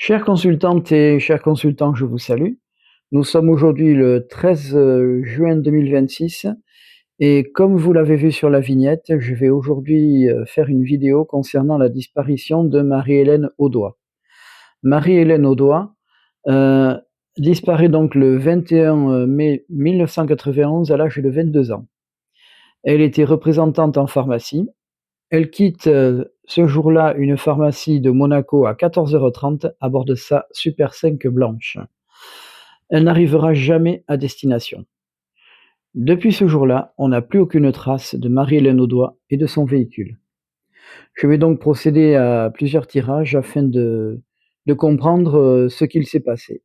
Chères consultantes et chers consultants, je vous salue. Nous sommes aujourd'hui le 13 juin 2026 et comme vous l'avez vu sur la vignette, je vais aujourd'hui faire une vidéo concernant la disparition de Marie-Hélène Audoin. Marie-Hélène Audoin disparaît donc le 21 mai 1991 à l'âge de 22 ans. Elle était représentante en pharmacie. Elle quitte ce jour-là une pharmacie de Monaco à 14h30 à bord de sa Super 5 blanche. Elle n'arrivera jamais à destination. Depuis ce jour-là, on n'a plus aucune trace de Marie-Hélène Audoin et de son véhicule. Je vais donc procéder à plusieurs tirages afin de comprendre ce qu'il s'est passé.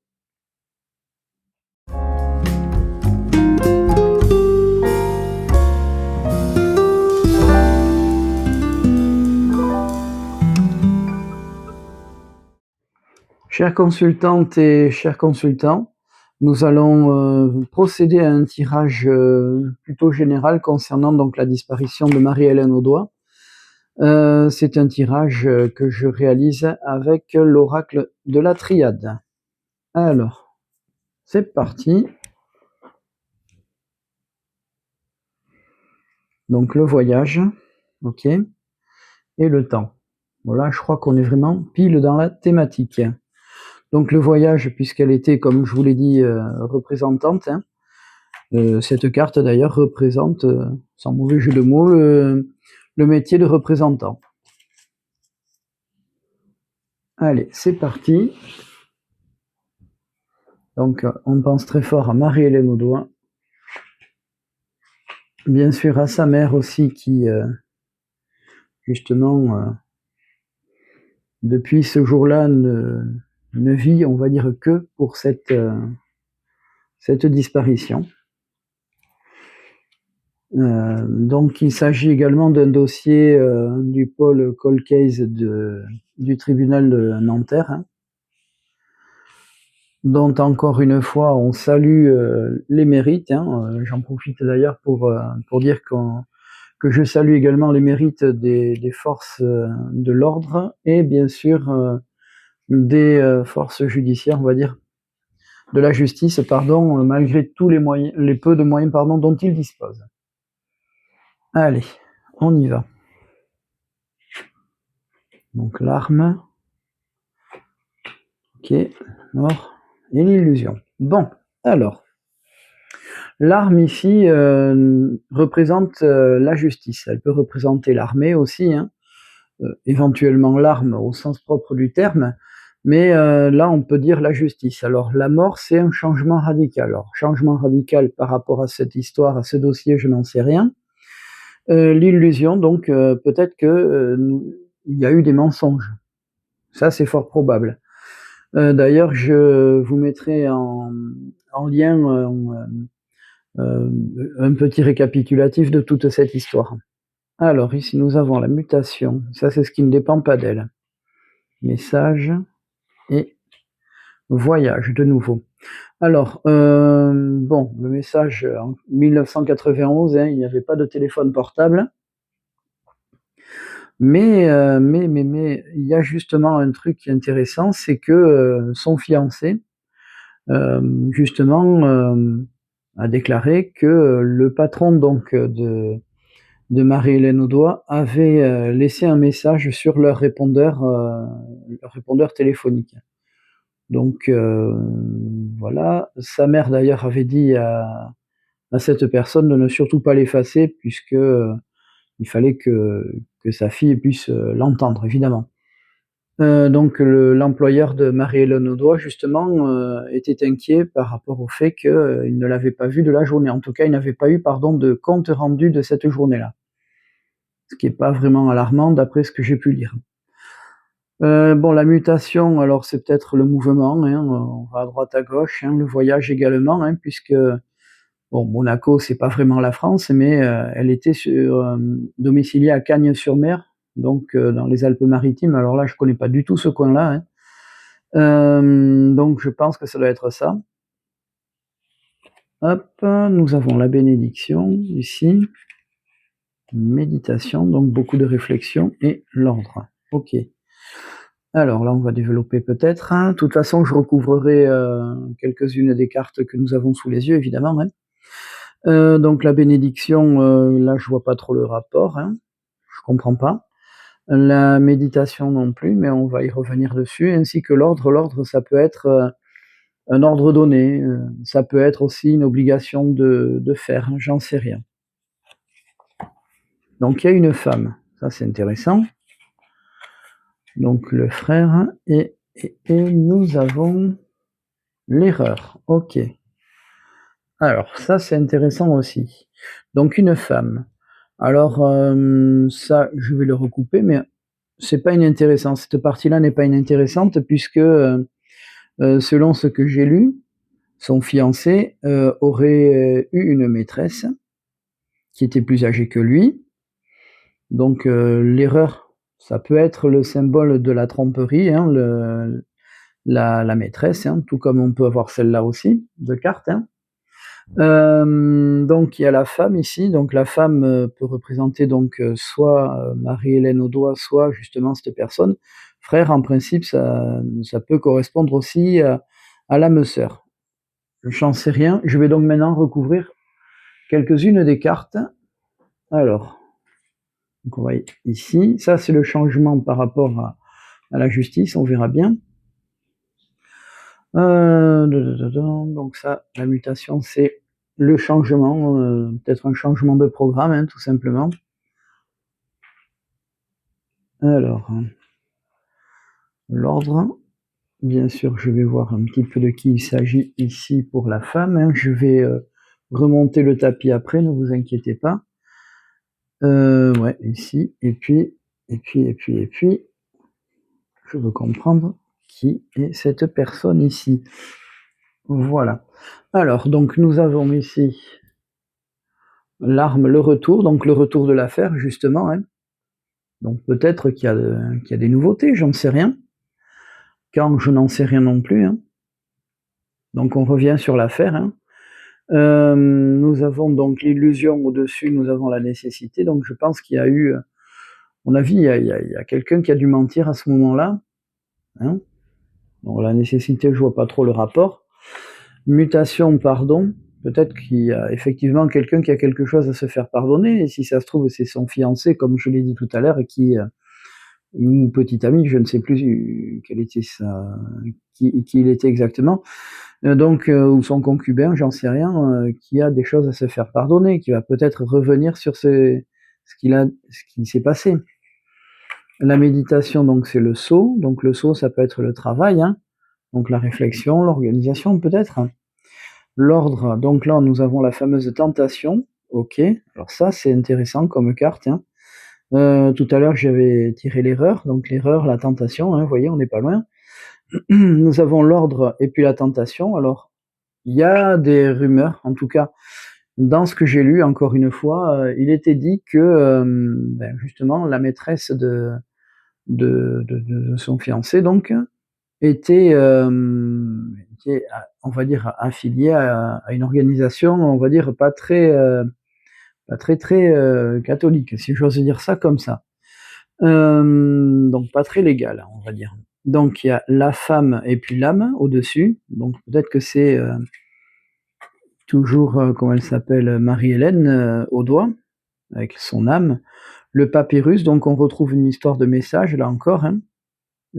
Chères consultantes et chers consultants, nous allons procéder à un tirage plutôt général concernant donc la disparition de Marie-Hélène Audoin. C'est un tirage que je réalise avec l'oracle de la triade. Alors, c'est parti. Donc le voyage, ok, et le temps. Voilà, je crois qu'on est vraiment pile dans la thématique. Donc le voyage, puisqu'elle était, comme je vous l'ai dit, représentante, hein, cette carte d'ailleurs représente, sans mauvais jeu de mots, le métier de représentant. Allez, c'est parti. Donc on pense très fort à Marie-Hélène Audoin. Bien sûr à sa mère aussi qui, justement, depuis ce jour-là, ne vit, on va dire, que pour cette disparition. Donc il s'agit également d'un dossier du pôle Cold Case du tribunal de Nanterre, hein, dont encore une fois on salue les mérites. Hein. J'en profite d'ailleurs pour dire que je salue également les mérites des forces de l'ordre et bien sûr des forces judiciaires, on va dire, de la justice, pardon, malgré tous les moyens, les peu de moyens, pardon, dont ils disposent. Allez, on y va. Donc l'arme, ok, mort, et l'illusion. Bon, alors, l'arme ici représente la justice. Elle peut représenter l'armée aussi, hein, éventuellement l'arme au sens propre du terme, mais là on peut dire la justice. Alors la mort, c'est un changement radical. Alors changement radical par rapport à cette histoire, à ce dossier, je n'en sais rien. L'illusion, donc peut-être que il y a eu des mensonges. Ça, c'est fort probable. D'ailleurs, je vous mettrai en lien un petit récapitulatif de toute cette histoire. Alors, ici, nous avons la mutation. Ça, c'est ce qui ne dépend pas d'elle. Message et voyage, de nouveau. Alors, bon, le message, en 1991, hein, il n'y avait pas de téléphone portable. Mais il y a justement un truc intéressant, c'est que son fiancé, justement, a déclaré que le patron donc de Marie-Hélène Audoin avait laissé un message sur leur répondeur téléphonique. Donc voilà, sa mère d'ailleurs avait dit à cette personne de ne surtout pas l'effacer puisque il fallait que sa fille puisse l'entendre, évidemment. Donc l'employeur de Marie-Hélène Audoin, justement, était inquiet par rapport au fait qu'il ne l'avait pas vue de la journée. En tout cas, il n'avait pas eu, pardon, de compte rendu de cette journée-là. Ce qui n'est pas vraiment alarmant d'après ce que j'ai pu lire. Bon, la mutation, alors c'est peut-être le mouvement, hein, on va à droite à gauche, hein, le voyage également, hein, puisque bon, Monaco, c'est pas vraiment la France, mais elle était domiciliée à Cagnes-sur-Mer, donc dans les Alpes-Maritimes. Alors là, je connais pas du tout ce coin-là, hein. Donc je pense que ça doit être ça. Hop, nous avons la bénédiction ici, méditation, donc beaucoup de réflexion et l'ordre. Ok. Alors là, on va développer peut-être, hein. De toute façon, je recouvrerai, quelques-unes des cartes que nous avons sous les yeux, évidemment, hein. Donc la bénédiction, là, je vois pas trop le rapport, hein. Je comprends pas. La méditation non plus, mais on va y revenir dessus, ainsi que l'ordre. L'ordre, ça peut être, un ordre donné, ça peut être aussi une obligation de faire, hein, j'en sais rien. Donc il y a une femme, ça c'est intéressant. Donc le frère et nous avons l'erreur. OK. Alors ça, c'est intéressant aussi. Donc une femme. Alors, ça, je vais le recouper, mais c'est pas inintéressant. Cette partie-là n'est pas inintéressante puisque, selon ce que j'ai lu, son fiancé, aurait, eu une maîtresse qui était plus âgée que lui. Donc, l'erreur, ça peut être le symbole de la tromperie, hein, la maîtresse, hein, tout comme on peut avoir celle-là aussi, de cartes, hein. Donc il y a la femme ici, donc la femme, peut représenter donc, soit, Marie-Hélène Audoin, soit justement cette personne. Frère, en principe, ça peut correspondre aussi à l'âme sœur. J'en sais rien. Je vais donc maintenant recouvrir quelques-unes des cartes. Alors, donc on va ici, ça c'est le changement par rapport à la justice, on verra bien. Donc ça, la mutation, c'est le changement, peut-être un changement de programme, hein, tout simplement. Alors, l'ordre, bien sûr, je vais voir un petit peu de qui il s'agit ici pour la femme, hein. Je vais remonter le tapis après, ne vous inquiétez pas. Ouais, ici, et puis, je veux comprendre qui est cette personne ici. Voilà. Alors, donc nous avons ici l'arme, le retour, donc le retour de l'affaire, justement, hein. Donc peut-être qu'il y a des nouveautés, j'en sais rien. Quand je n'en sais rien non plus, hein. Donc on revient sur l'affaire, hein. Nous avons donc l'illusion au-dessus, nous avons la nécessité, donc je pense qu'il y a eu, à mon avis, il y a quelqu'un qui a dû mentir à ce moment-là, hein. Donc la nécessité, je vois pas trop le rapport. Mutation, pardon, peut-être qu'il y a effectivement quelqu'un qui a quelque chose à se faire pardonner, et si ça se trouve, c'est son fiancé, comme je l'ai dit tout à l'heure, et qui, une petite amie, je ne sais plus quelle était qui il était exactement, donc ou son concubin, j'en sais rien, qui a des choses à se faire pardonner, qui va peut-être revenir sur ce qui s'est passé. La méditation, donc c'est le sceau, donc le sceau, ça peut être le travail, hein, donc la réflexion, l'organisation peut-être. L'ordre, donc là nous avons la fameuse tentation, OK, alors ça c'est intéressant comme carte, hein. Tout à l'heure j'avais tiré l'erreur, donc l'erreur, la tentation, hein, vous voyez, on n'est pas loin. Nous avons l'ordre et puis la tentation. Alors, il y a des rumeurs, en tout cas, dans ce que j'ai lu, encore une fois, il était dit que, justement, la maîtresse de son fiancé, donc, était, on va dire, affiliée à une organisation, on va dire, pas très, très, catholique, si j'ose dire ça comme ça. Donc pas très légal, on va dire. Donc il y a la femme et puis l'âme au-dessus, donc peut-être que c'est, toujours, comment elle s'appelle? Marie-Hélène, Audoin, avec son âme. Le papyrus, donc on retrouve une histoire de message là encore, hein,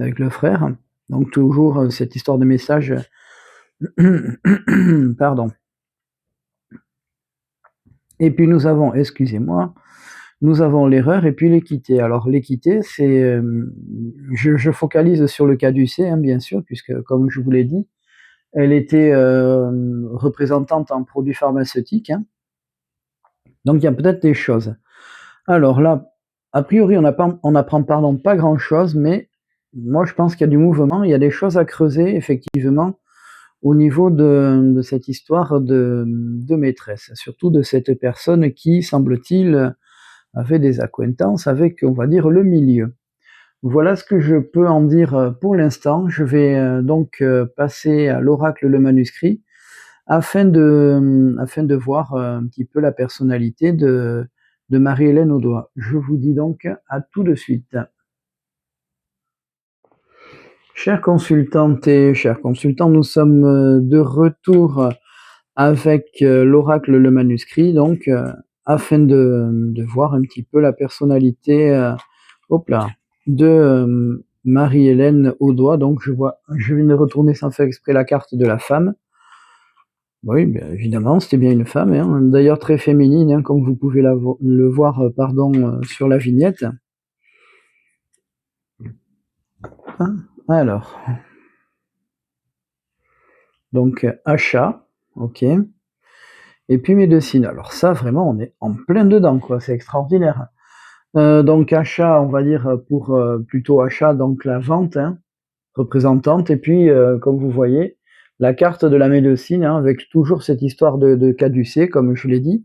avec le frère. Donc toujours, cette histoire de message, pardon. Et puis nous avons, excusez-moi, nous avons l'erreur et puis l'équité. Alors l'équité, c'est, je focalise sur le caducée, hein, bien sûr, puisque comme je vous l'ai dit, elle était, représentante en produits pharmaceutiques, hein, donc il y a peut-être des choses. Alors là, a priori, on n'apprend, pardon, pas grand-chose, mais moi je pense qu'il y a du mouvement, il y a des choses à creuser effectivement au niveau de cette histoire de maîtresse, surtout de cette personne qui, semble-t-il, avait des accointances avec, on va dire, le milieu. Voilà ce que je peux en dire, pour l'instant. Je vais, donc, passer à l'oracle le manuscrit afin de voir, un petit peu la personnalité de Marie-Hélène Audoin. Je vous dis donc à tout de suite. Chères consultantes et chers consultants, nous sommes de retour avec l'oracle Le Manuscrit, donc afin de voir un petit peu la personnalité hop là, de Marie-Hélène Audoin. Donc je viens de retourner sans faire exprès la carte de la femme. Oui, bien évidemment, c'était bien une femme, hein, d'ailleurs très féminine, hein, comme vous pouvez le voir sur la vignette. Hein, alors, donc achat, ok. Et puis médecine. Alors ça, vraiment, on est en plein dedans, quoi. C'est extraordinaire. Donc achat, on va dire pour plutôt achat, donc la vente, hein, représentante. Et puis, comme vous voyez, la carte de la médecine, hein, avec toujours cette histoire de caducée, comme je l'ai dit,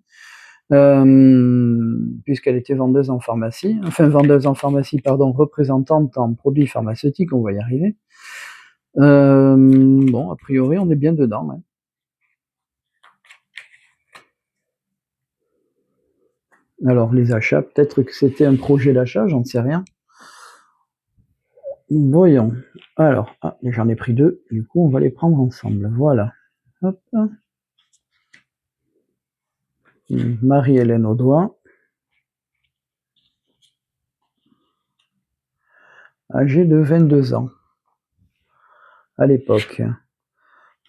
puisqu'elle était vendeuse en pharmacie, enfin vendeuse en pharmacie, pardon, représentante en produits pharmaceutiques, on va y arriver. Bon, a priori, on est bien dedans. Hein. Alors les achats, peut-être que c'était un projet d'achat, j'en sais rien. Voyons. Alors, j'en ai pris deux, du coup on va les prendre ensemble. Voilà. Hop. Marie-Hélène Audoin. Âgée de 22 ans. À l'époque.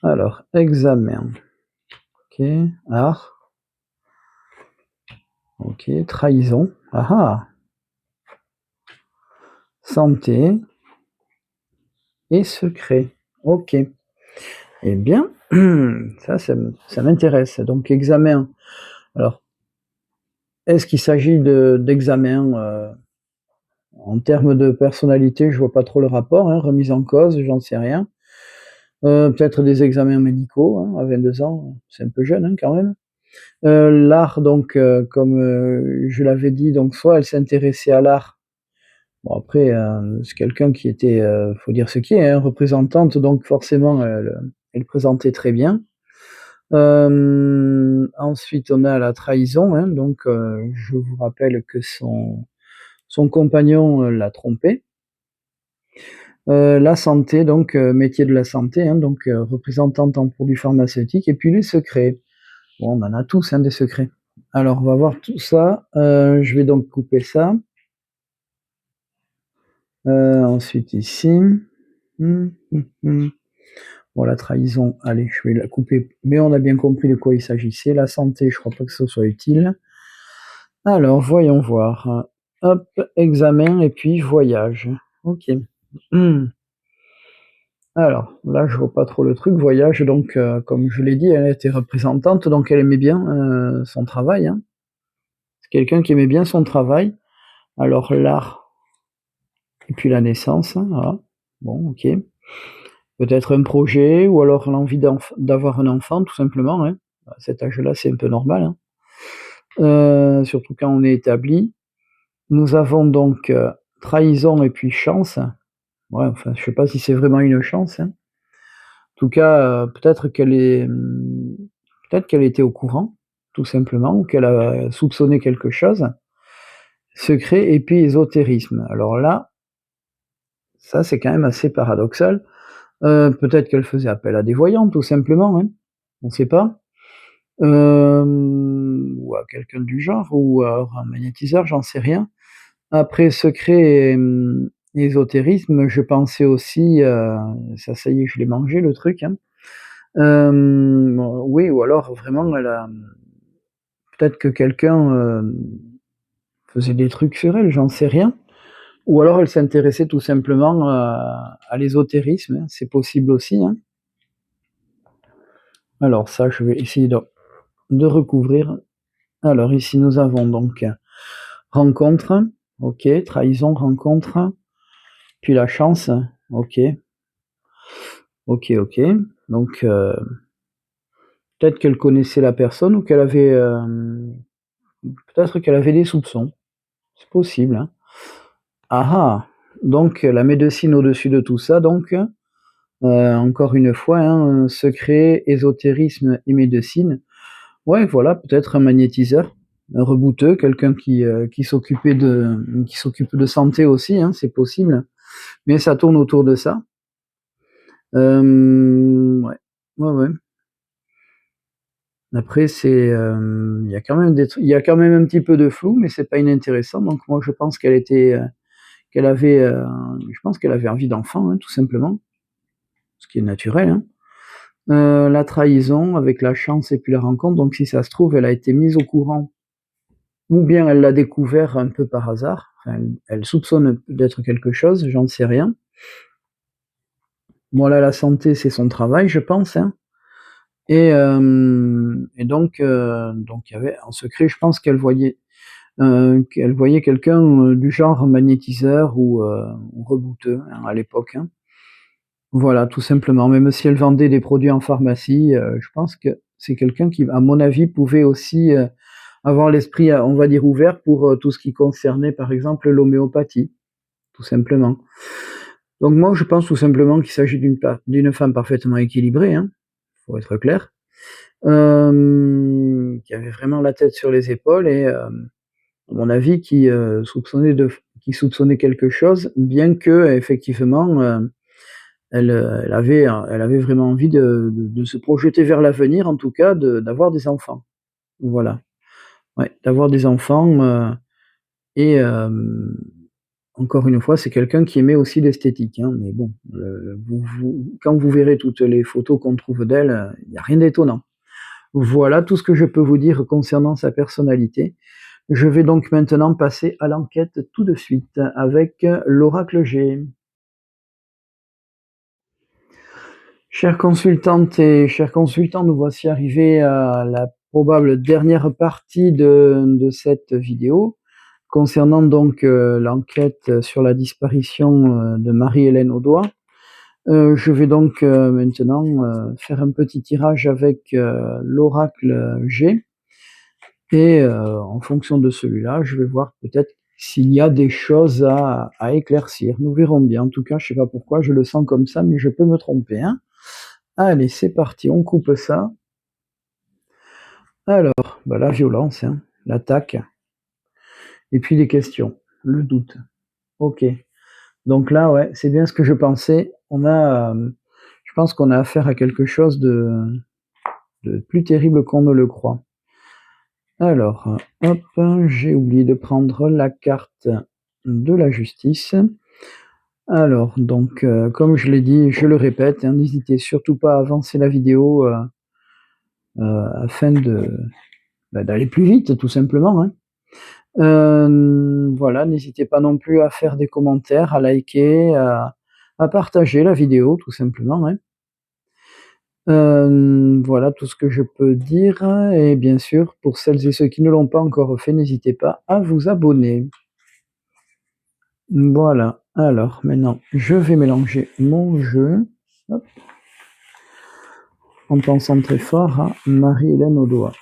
Alors, examen. Ok. Art. Ok. Trahison. Ah ah. Santé. Et secret. Ok. Eh bien, ça m'intéresse. Donc, examen. Alors, est-ce qu'il s'agit d'examen en termes de personnalité, je vois pas trop le rapport, hein, remise en cause, j'en sais rien. Peut-être des examens médicaux, hein, à 22 ans, c'est un peu jeune, hein, quand même. L'art, donc, comme je l'avais dit, donc soit elle s'intéressait à l'art. Bon après, c'est quelqu'un qui était, faut dire ce qui est, hein, représentante, donc forcément elle présentait très bien. Ensuite on a la trahison, hein, donc je vous rappelle que son compagnon l'a trompée. La santé, donc métier de la santé, hein, donc représentante en produits pharmaceutiques, et puis les secrets. Bon, on en a tous, hein, des secrets. Alors, on va voir tout ça. Je vais donc couper ça. Ensuite, ici. Bon, la trahison, allez, je vais la couper, mais on a bien compris de quoi il s'agissait. La santé, je crois pas que ce soit utile. Alors, voyons voir. Hop, examen et puis voyage. Ok. Alors, là, je vois pas trop le truc. Voyage, donc, comme je l'ai dit, elle était représentante, donc elle aimait bien son travail. Hein. C'est quelqu'un qui aimait bien son travail. Alors, l'art, et puis la naissance, hein, voilà. Bon, ok. Peut-être un projet, ou alors l'envie d'avoir un enfant, tout simplement. Hein. À cet âge-là, c'est un peu normal. Hein. Surtout quand on est établi. Nous avons donc trahison et puis chance. Ouais, enfin, je sais pas si c'est vraiment une chance. Hein. En tout cas, peut-être qu'elle était au courant, tout simplement, ou qu'elle a soupçonné quelque chose. Secret et puis ésotérisme. Alors là, ça c'est quand même assez paradoxal. Peut-être qu'elle faisait appel à des voyants, tout simplement, hein, on sait pas. Ou à quelqu'un du genre, ou alors un magnétiseur, j'en sais rien. Après secret et ésotérisme, je pensais aussi, ça y est, je l'ai mangé le truc, hein. Oui, ou alors vraiment peut-être que quelqu'un, faisait des trucs sur elle, j'en sais rien. Ou alors elle s'intéressait tout simplement à l'ésotérisme, hein, c'est possible aussi, hein. Alors ça, je vais essayer de recouvrir. Alors ici, nous avons donc rencontre, ok, trahison, rencontre, puis la chance, ok, ok. Donc peut-être qu'elle connaissait la personne ou peut-être qu'elle avait des soupçons. C'est possible, hein. Ah ah! Donc la médecine au-dessus de tout ça, donc encore une fois, hein, secret, ésotérisme et médecine. Ouais, voilà, peut-être un magnétiseur, un rebouteux, quelqu'un qui s'occupe de santé aussi, hein, c'est possible. Mais ça tourne autour de ça. Ouais. Ouais, ouais. Après c'est, il y a quand même il y a quand même un petit peu de flou, mais c'est pas inintéressant. Donc moi je pense qu'elle était, qu'elle avait, je pense qu'elle avait envie d'enfant, hein, tout simplement, ce qui est naturel, hein. La trahison avec la chance et puis la rencontre, donc si ça se trouve, elle a été mise au courant ou bien elle l'a découvert un peu par hasard. Enfin, elle soupçonne d'être quelque chose, j'en sais rien. Bon là, la santé, c'est son travail, je pense, hein. Et donc il y avait en secret, je pense qu'elle voyait quelqu'un, du genre magnétiseur ou rebouteux, hein, à l'époque, hein. Voilà, tout simplement. Même si elle vendait des produits en pharmacie, je pense que c'est quelqu'un qui, à mon avis, pouvait aussi, avoir l'esprit, on va dire ouvert pour, tout ce qui concernait, par exemple, l'homéopathie, tout simplement. Donc moi, je pense tout simplement qu'il s'agit d'une femme parfaitement équilibrée, hein, faut être clair, qui avait vraiment la tête sur les épaules et à mon avis qui soupçonnait quelque chose, bien qu'effectivement, elle avait vraiment envie de se projeter vers l'avenir, en tout cas d'avoir des enfants. Voilà, ouais, d'avoir des enfants, et encore une fois, c'est quelqu'un qui aimait aussi l'esthétique, hein, mais bon, quand vous verrez toutes les photos qu'on trouve d'elle, il y a rien d'étonnant. Voilà tout ce que je peux vous dire concernant sa personnalité. Je vais donc maintenant passer à l'enquête tout de suite avec l'oracle G. Chères consultantes et chers consultants, nous voici arrivés à la probable dernière partie de cette vidéo concernant donc l'enquête sur la disparition de Marie-Hélène Audoin. Je vais donc maintenant faire un petit tirage avec l'oracle G et en fonction de celui-là, je vais voir peut-être s'il y a des choses à éclaircir. Nous verrons bien. En tout cas, je sais pas pourquoi, je le sens comme ça, mais je peux me tromper, hein. Allez, c'est parti, on coupe ça. Alors, bah, la violence, hein, l'attaque, et puis les questions, le doute. Ok. Donc là, ouais, c'est bien ce que je pensais. Je pense qu'on a affaire à quelque chose de plus terrible qu'on ne le croit. Alors, hop, j'ai oublié de prendre la carte de la justice. Alors, donc, comme je l'ai dit, je le répète, hein, n'hésitez surtout pas à avancer la vidéo afin d'aller plus vite, tout simplement, hein. Voilà, n'hésitez pas non plus à faire des commentaires, à liker, à partager la vidéo, tout simplement, hein. Voilà tout ce que je peux dire et bien sûr, pour celles et ceux qui ne l'ont pas encore fait, n'hésitez pas à vous abonner. Voilà, alors maintenant, je vais mélanger mon jeu, hop, en pensant très fort à Marie-Hélène Audoin.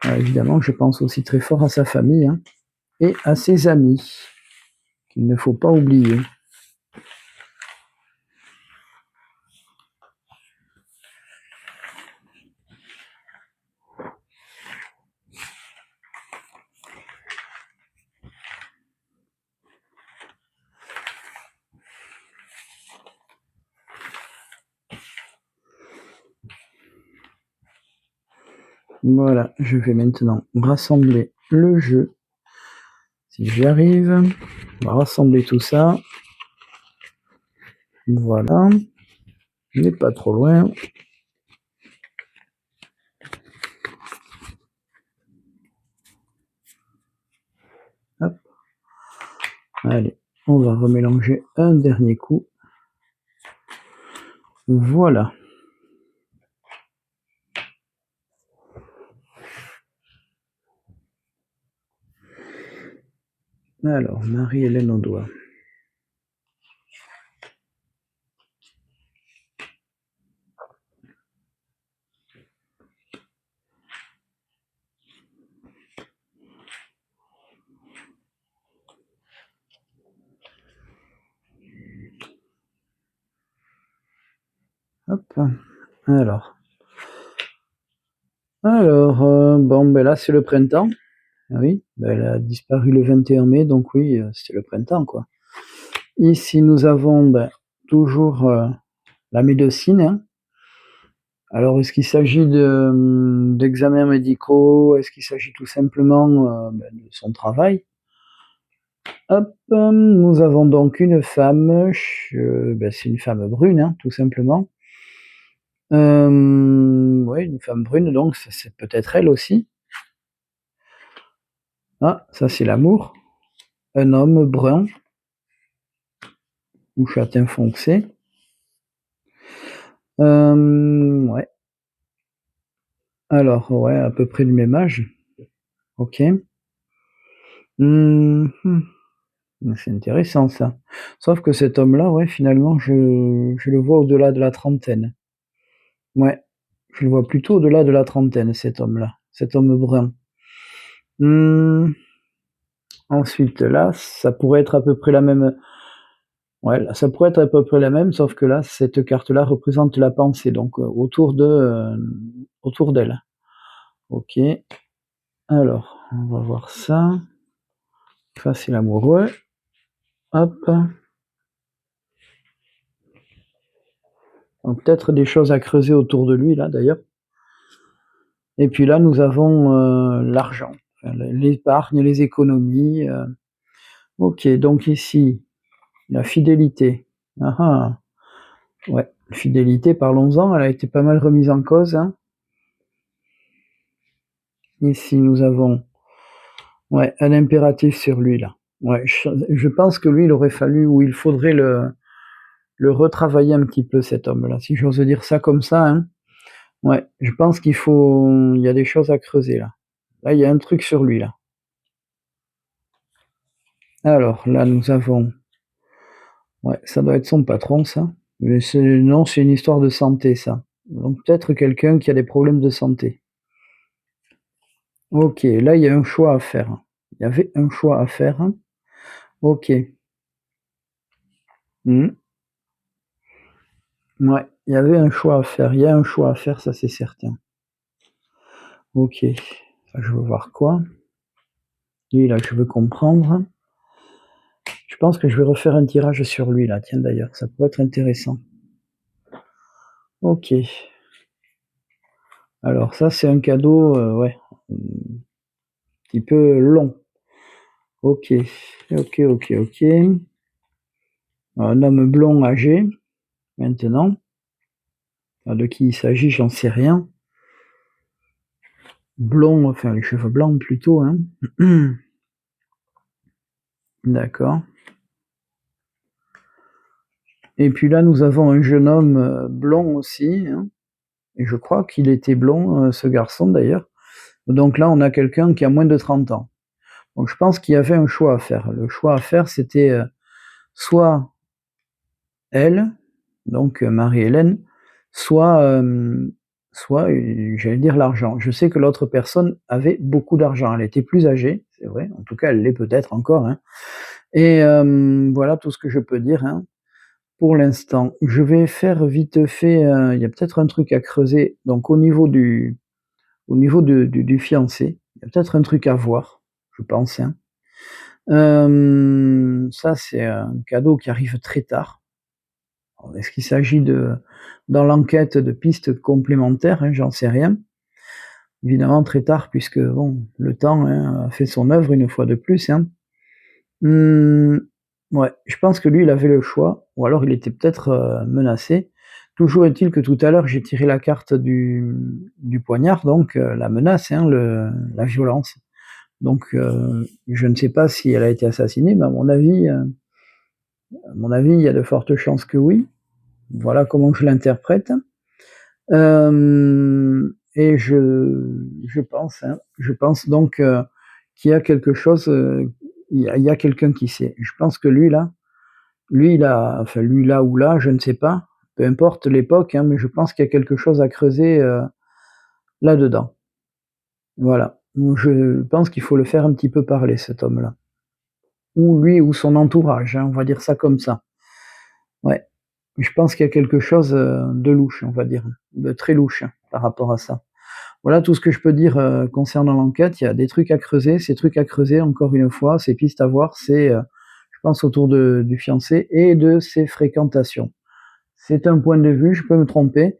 Évidemment, je pense aussi très fort à sa famille, hein, et à ses amis, qu'il ne faut pas oublier. Voilà, je vais maintenant rassembler le jeu. Si j'y arrive, on va rassembler tout ça. Voilà, je n'ai pas trop loin. Hop. Allez, on va remélanger un dernier coup. Voilà. Alors, Marie-Hélène Audoin. Hop. Alors, bon, ben là, c'est le printemps. Ah oui, ben elle a disparu le 21 mai, donc oui, c'est le printemps, quoi. Ici, nous avons, ben, toujours, la médecine, hein. Alors est-ce qu'il s'agit d'examens médicaux? Est-ce qu'il s'agit tout simplement, de son travail? Hop, nous avons donc une femme, c'est une femme brune, hein, tout simplement. Ouais, une femme brune, donc ça c'est peut-être elle aussi. Ah, ça c'est l'amour. Un homme brun ou châtain foncé. Ouais. Alors, ouais, à peu près le même âge. OK. Mmh mh. C'est intéressant ça. Sauf que cet homme-là, ouais, finalement, je le vois au-delà de la trentaine. Ouais, je le vois plutôt au-delà de la trentaine, cet homme-là, cet homme brun. Mmh, ensuite là, ça pourrait être à peu près la même, ouais, là, ça pourrait être à peu près la même, sauf que là, cette carte-là représente la pensée, donc autour d'elle. OK, alors, on va voir ça. Ça, c'est l'amoureux. Hop. Donc peut-être des choses à creuser autour de lui là, d'ailleurs. Et puis là, nous avons, l'argent, enfin l'épargne, les économies, OK, donc ici, la fidélité. Ah ah! Ouais, fidélité, parlons-en, elle a été pas mal remise en cause, hein. Ici, nous avons, ouais, un impératif sur lui là. Ouais, je pense que lui, il aurait fallu ou il faudrait le retravailler un petit peu cet homme-là, si j'ose dire ça comme ça, hein. Ouais, je pense il y a des choses à creuser là. Là, il y a un truc sur lui là. Alors là, nous avons, ouais, ça doit être son patron ça, mais non, c'est une histoire de santé ça. Donc peut-être quelqu'un qui a des problèmes de santé. OK, là, il y a un choix à faire. Il y avait un choix à faire. OK. Mmh. Ouais, il y avait un choix à faire. Il y a un choix à faire, ça c'est certain. OK. Je veux voir quoi? Lui là, je veux comprendre. Je pense que je vais refaire un tirage sur lui là, tiens d'ailleurs, ça pourrait être intéressant. OK. Alors ça, c'est un cadeau, ouais, petit peu long. OK. OK, OK, OK. Un homme blond âgé, maintenant. De qui il s'agit, j'en sais rien. Blond, enfin les cheveux blancs plutôt, hein. D'accord. Et puis là, nous avons un jeune homme, blond aussi, hein, et je crois qu'il était blond, ce garçon d'ailleurs. Donc là, on a quelqu'un qui a moins de 30 ans. Donc je pense qu'il y avait un choix à faire. Le choix à faire, c'était, soit elle, donc Marie-Hélène, soit, j'allais dire l'argent. Je sais que l'autre personne avait beaucoup d'argent. Elle était plus âgée, c'est vrai, en tout cas elle l'est peut-être encore, hein, et voilà tout ce que je peux dire, hein, pour l'instant. Je vais faire vite fait, il y a peut-être un truc à creuser, donc au niveau du fiancé, il y a peut-être un truc à voir, je pense, hein. Ça c'est un cadeau qui arrive très tard. Alors, est-ce qu'il s'agit dans l'enquête de pistes complémentaires, hein? J'en sais rien. Évidemment très tard puisque bon, le temps, hein, a fait son œuvre une fois de plus, hein. Mmh, ouais, je pense que lui, il avait le choix ou alors il était peut-être, menacé. Toujours est-il que tout à l'heure, j'ai tiré la carte du poignard, donc la menace, hein, la violence. Donc je ne sais pas si elle a été assassinée, mais à mon avis, il y a de fortes chances que oui. Voilà comment je l'interprète. Et je pense, hein, je pense donc, qu'il y a quelque chose, il y a quelqu'un qui sait. Je pense que lui il a enfin lui là ou là, je ne sais pas, peu importe l'époque, hein, mais je pense qu'il y a quelque chose à creuser, là-dedans. Voilà. Donc je pense qu'il faut le faire un petit peu parler cet homme-là. Ou lui ou son entourage, hein, on va dire ça comme ça. Ouais. Je pense qu'il y a quelque chose, de louche, on va dire, de très louche, hein, par rapport à ça. Voilà tout ce que je peux dire, concernant l'enquête. Il y a des trucs à creuser. Ces trucs à creuser, encore une fois, ces pistes à voir, c'est, je pense autour du fiancé et de ses fréquentations. c'est un point de vue, je peux me tromper.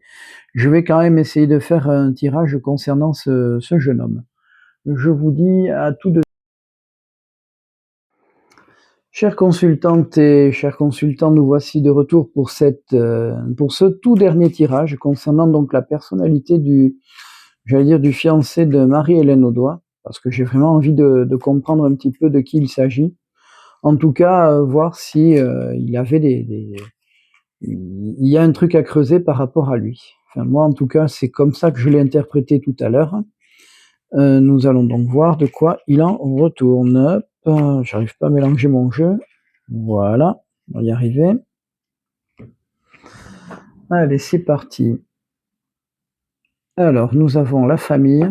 Je vais quand même essayer de faire un tirage concernant ce jeune homme. Je vous dis à tout de Chères consultantes et chers consultants, nous voici de retour pour pour ce tout dernier tirage concernant donc la personnalité du fiancé de Marie-Hélène Audoin, parce que j'ai vraiment envie de comprendre un petit peu de qui il s'agit. En tout cas, voir si il avait il y a un truc à creuser par rapport à lui. Enfin, moi, en tout cas, c'est comme ça que je l'ai interprété tout à l'heure. Nous allons donc voir de quoi il en retourne. Hop, j'arrive pas à mélanger mon jeu. Voilà, on va y arriver. Allez, c'est parti. Alors, nous avons la famille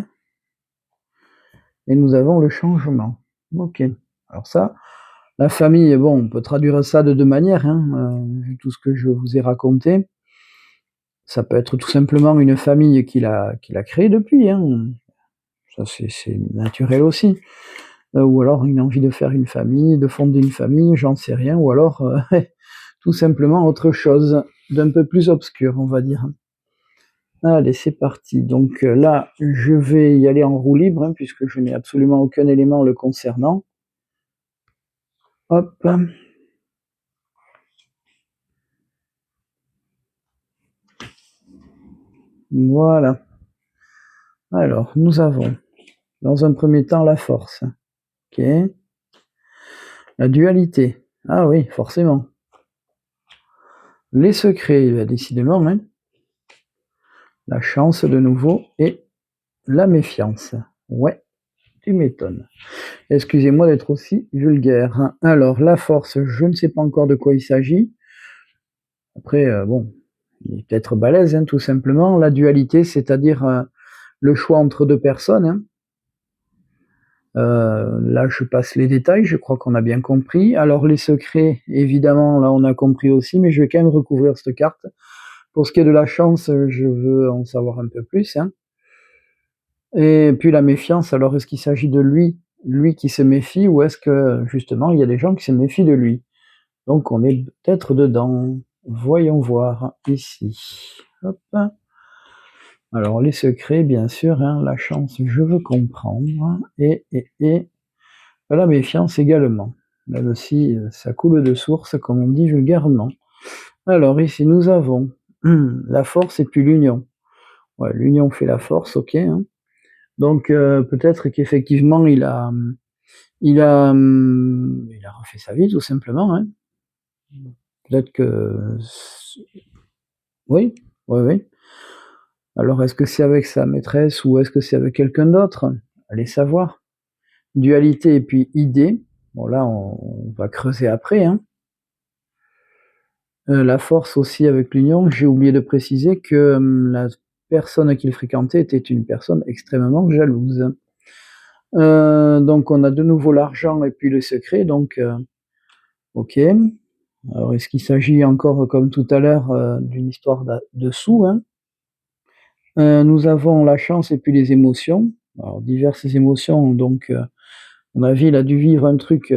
et nous avons le changement. Ok. Alors ça, la famille, bon, on peut traduire ça de deux manières, hein, vu tout ce que je vous ai raconté. Ça peut être tout simplement une famille qu'il a créée depuis, hein. Ça, c'est naturel aussi. Ou alors une envie de faire une famille, de fonder une famille, j'en sais rien. Ou alors tout simplement autre chose, d'un peu plus obscur, on va dire. Allez, c'est parti. Donc là, je vais y aller en roue libre, hein, puisque je n'ai absolument aucun élément le concernant. Hop. Voilà. Alors, nous avons, dans un premier temps, la force. Ok. La dualité. Ah oui, forcément. Les secrets, bah, décidément, hein. La chance de nouveau et la méfiance. Ouais, tu m'étonnes. Excusez-moi d'être aussi vulgaire, hein. Alors, la force, je ne sais pas encore de quoi il s'agit. Après, bon, il est peut-être balèze, hein, tout simplement. La dualité, c'est-à-dire le choix entre deux personnes, hein. Là, je passe les détails, je crois qu'on a bien compris. Alors, les secrets, évidemment, là, on a compris aussi, mais je vais quand même recouvrir cette carte. Pour ce qui est de la chance, je veux en savoir un peu plus, hein. Et puis la méfiance, alors est-ce qu'il s'agit de lui qui se méfie, ou est-ce que justement il y a des gens qui se méfient de lui? Donc on est peut-être dedans. Voyons voir ici. Hop. Alors les secrets, bien sûr, hein, la chance, je veux comprendre, et la méfiance également. Là aussi, ça coule de source, comme on dit vulgairement. Alors ici, nous avons la force et puis l'union. Ouais, l'union fait la force, ok, hein. Donc peut-être qu'effectivement il a refait sa vie tout simplement, hein. Peut-être que oui, oui, oui. Alors est-ce que c'est avec sa maîtresse ou est-ce que c'est avec quelqu'un d'autre? Allez savoir. Dualité et puis idée. Bon là on va creuser après, hein. La force aussi avec l'union, j'ai oublié de préciser que, la personne qu'il fréquentait était une personne extrêmement jalouse. Donc on a de nouveau l'argent et puis le secret, donc OK. Alors est-ce qu'il s'agit encore, comme tout à l'heure, d'une histoire de sous, hein? Nous avons la chance et puis les émotions. Alors diverses émotions, donc à mon avis, il a dû vivre un truc,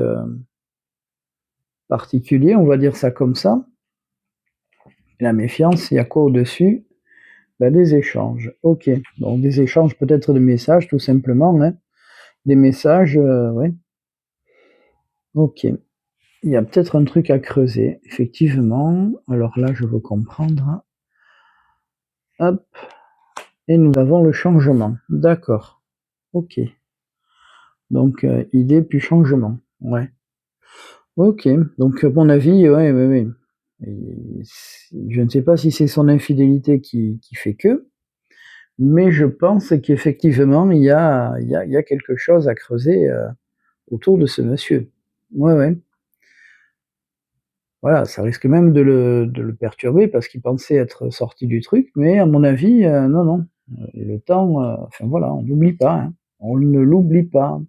particulier, on va dire ça comme ça. Et la méfiance, il y a quoi au-dessus? Bah, des échanges. OK, donc des échanges peut-être de messages tout simplement, hein. Des messages, ouais. OK. Il y a peut-être un truc à creuser, effectivement. Alors là, je veux comprendre. Hop, et nous avons le changement. D'accord. OK. Donc idée puis changement. Ouais. OK. Donc à mon avis, ouais, ouais, ouais. Et je ne sais pas si c'est son infidélité qui fait que, mais je pense qu'effectivement il y a quelque chose à creuser, autour de ce monsieur. Ouais, ouais. Voilà, ça risque même de le perturber parce qu'il pensait être sorti du truc, mais à mon avis, non, non. Le temps, enfin voilà, on n'oublie pas, hein. On ne l'oublie pas.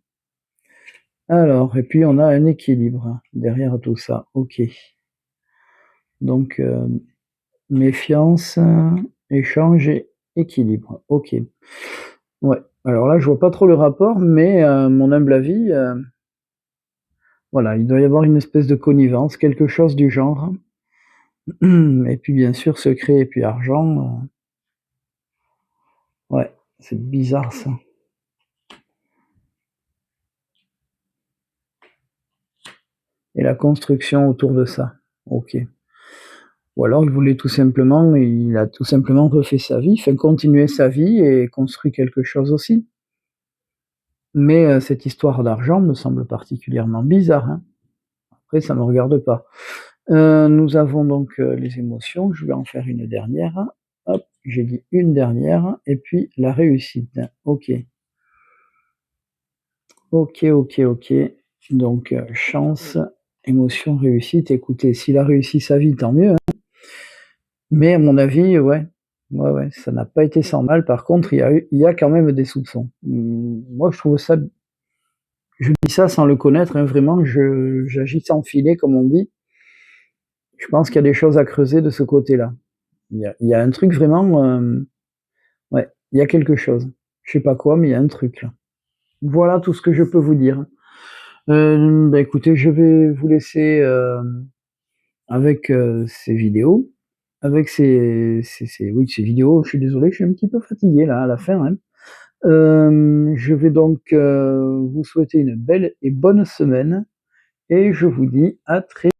Alors et puis on a un équilibre derrière tout ça. OK. Donc méfiance, échange et équilibre. OK. Ouais. Alors là, je vois pas trop le rapport, mais mon humble avis, voilà, il doit y avoir une espèce de connivence, quelque chose du genre. Et puis bien sûr secret et puis argent, ouais, c'est bizarre ça. Et la construction autour de ça. OK. Ou alors il a tout simplement refait sa vie, enfin continué sa vie et construit quelque chose aussi. Mais cette histoire d'argent me semble particulièrement bizarre, hein. Après ça me regarde pas. Nous avons donc, les émotions, je vais en faire une dernière. Hop, j'ai dit une dernière et puis la réussite. OK. OK, OK, OK. Donc, chance, émotion, réussite. Écoutez, s'il a réussi sa vie, tant mieux, hein. Mais à mon avis, ouais, ouais, ouais, ça n'a pas été sans mal. Par contre, il y a quand même des soupçons. Moi, je trouve ça je dis ça sans le connaître, hein, vraiment, je j'agis sans filet, comme on dit. Je pense qu'il y a des choses à creuser de ce côté-là. Il y a un truc vraiment, ouais, il y a quelque chose. Je sais pas quoi, mais il y a un truc là. Voilà tout ce que je peux vous dire. Bah, écoutez, je vais vous laisser, avec, ces vidéos, avec ces vidéos. Je suis désolé, je suis un petit peu fatigué là, à la fin, hein. Je vais donc, vous souhaiter une belle et bonne semaine et je vous dis à très